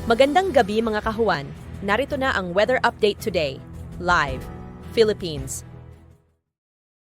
Magandang gabi mga kahuwan. Narito na ang weather update today. Live, Philippines.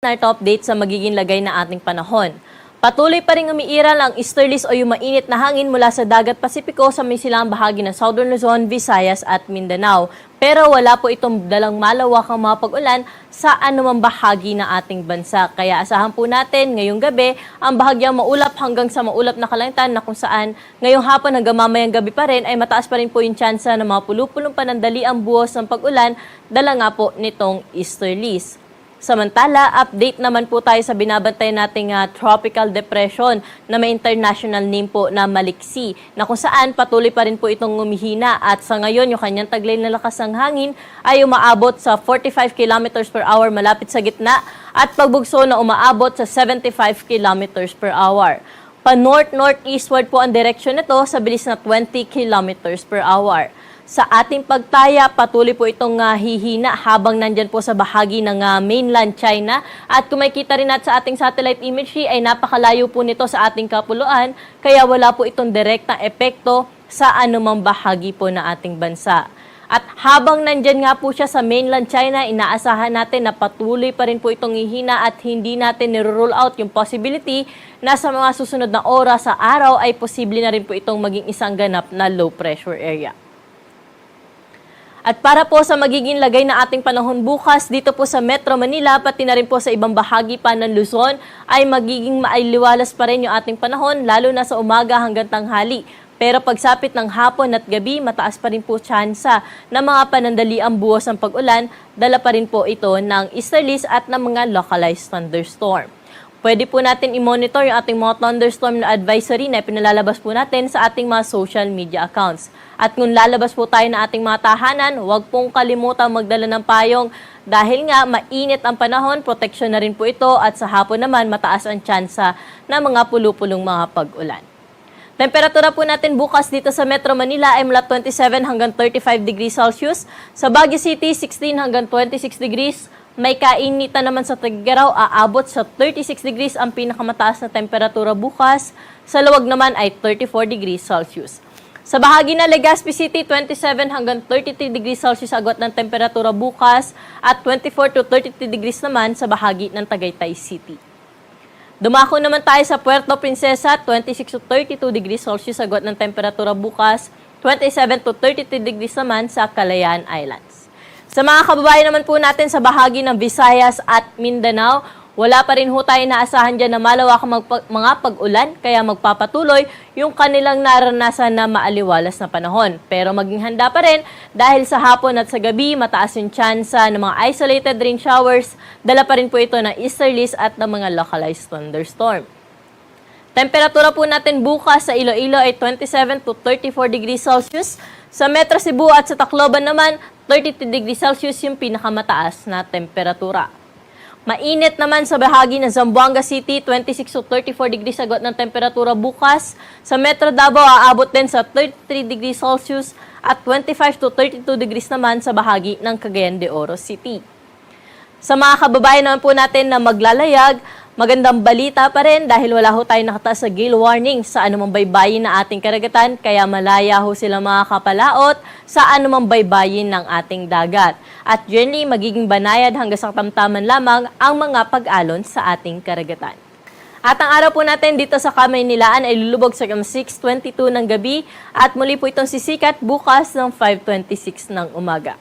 Narito update sa magiging lagay na ating panahon. Patuloy pa rin umiiral ang easterlies o yung mainit na hangin mula sa dagat Pasipiko sa may silang bahagi ng Southern Luzon, Visayas at Mindanao. Pero wala po itong dalang malawakang mga pag-ulan sa anumang bahagi ng ating bansa. Kaya asahan po natin ngayong gabi ang bahagyang maulap hanggang sa maulap na kalangitan na kung saan ngayong hapon hanggang mamayang gabi pa rin ay mataas pa rin po yung tsansa ng mga pulupulong panandali ang buhos ng pag-ulan dala nga po nitong easterlies. Samantala, update naman po tayo sa binabantay nating tropical depression na may international name po na Maliksi, na kung saan patuloy pa rin po itong umihina at sa ngayon yung kanyang taglay na lakas ng hangin ay umaabot sa 45 km per hour malapit sa gitna at pagbugso na umaabot sa 75 km per hour. Pa-north-northeastward po ang direksyon nito sa bilis na 20 km per hour. Sa ating pagtaya, patuloy po itong hihina habang nandyan po sa bahagi ng mainland China. At kung makikita rin natin sa ating satellite imagery ay napakalayo po nito sa ating kapuluan, kaya wala po itong direktang epekto sa anumang bahagi po ng ating bansa. At habang nandyan nga po siya sa mainland China, inaasahan natin na patuloy pa rin po itong hihina at hindi natin niro-rule out yung possibility na sa mga susunod na oras sa araw ay posible na rin po itong maging isang ganap na low pressure area. At para po sa magiging lagay na ating panahon bukas dito po sa Metro Manila, pati na rin po sa ibang bahagi pa ng Luzon, ay magiging mailiwalas pa rin yung ating panahon, lalo na sa umaga hanggang tanghali. Pero pagsapit ng hapon at gabi, mataas pa rin po tsansa na mga panandali ang buhos ng pag-ulan, dala pa rin po ito ng easterlies at ng mga localized thunderstorm. Pwede po natin i-monitor yung ating mga thunderstorm na advisory na pinalalabas po natin sa ating mga social media accounts. At kung lalabas po tayo na ating mga tahanan, huwag pong kalimutang magdala ng payong dahil nga mainit ang panahon, proteksyon na rin po ito at sa hapon naman mataas ang tsansa na mga pulupulong mga pag-ulan. Temperatura po natin bukas dito sa Metro Manila ay mula 27 hanggang 35 degrees Celsius. Sa Baguio City, 16 hanggang 26 degrees. May kainitan naman sa Tuguegarao, aabot sa 36 degrees ang pinakamataas na temperatura bukas. Sa Luwag naman ay 34 degrees Celsius. Sa bahagi ng Legazpi City, 27 hanggang 33 degrees Celsius agwat ng temperatura bukas at 24 to 33 degrees naman sa bahagi ng Tagaytay City. Dumako naman tayo sa Puerto Princesa, 26 to 32 degrees Celsius agwat ng temperatura bukas, 27 to 33 degrees naman sa Calayan Islands. Sa mga kababayan naman po natin sa bahagi ng Visayas at Mindanao, wala pa rin ho tayo naasahan dyan na malawakang mga pag-ulan, kaya magpapatuloy yung kanilang naranasan na maaliwalas na panahon. Pero maging handa pa rin dahil sa hapon at sa gabi, mataas yung tsansa ng mga isolated rain showers, dala pa rin po ito ng easterlies at ng mga localized thunderstorm. Temperatura po natin bukas sa Iloilo ay 27 to 34 degrees Celsius. Sa Metro Cebu at sa Tacloban naman, 32 degrees Celsius yung pinakamataas na temperatura. Mainit naman sa bahagi ng Zamboanga City, 26 to 34 degrees agwat ng temperatura bukas. Sa Metro Davao, aabot din sa 33 degrees Celsius at 25 to 32 degrees naman sa bahagi ng Cagayan de Oro City. Sa mga kababayan naman po natin na maglalayag, magandang balita pa rin dahil wala ho tayo nakataas sa gale warning sa anumang baybayin na ating karagatan, kaya malaya ho sila makakapalaot sa anumang baybayin ng ating dagat. At generally, magiging banayad hanggang sa katamtaman lamang ang mga pag-alon sa ating karagatan. At ang araw po natin dito sa Kamaynilaan ay lulubog sa 6:22 ng gabi at muli po itong sisikat bukas ng 5:26 ng umaga.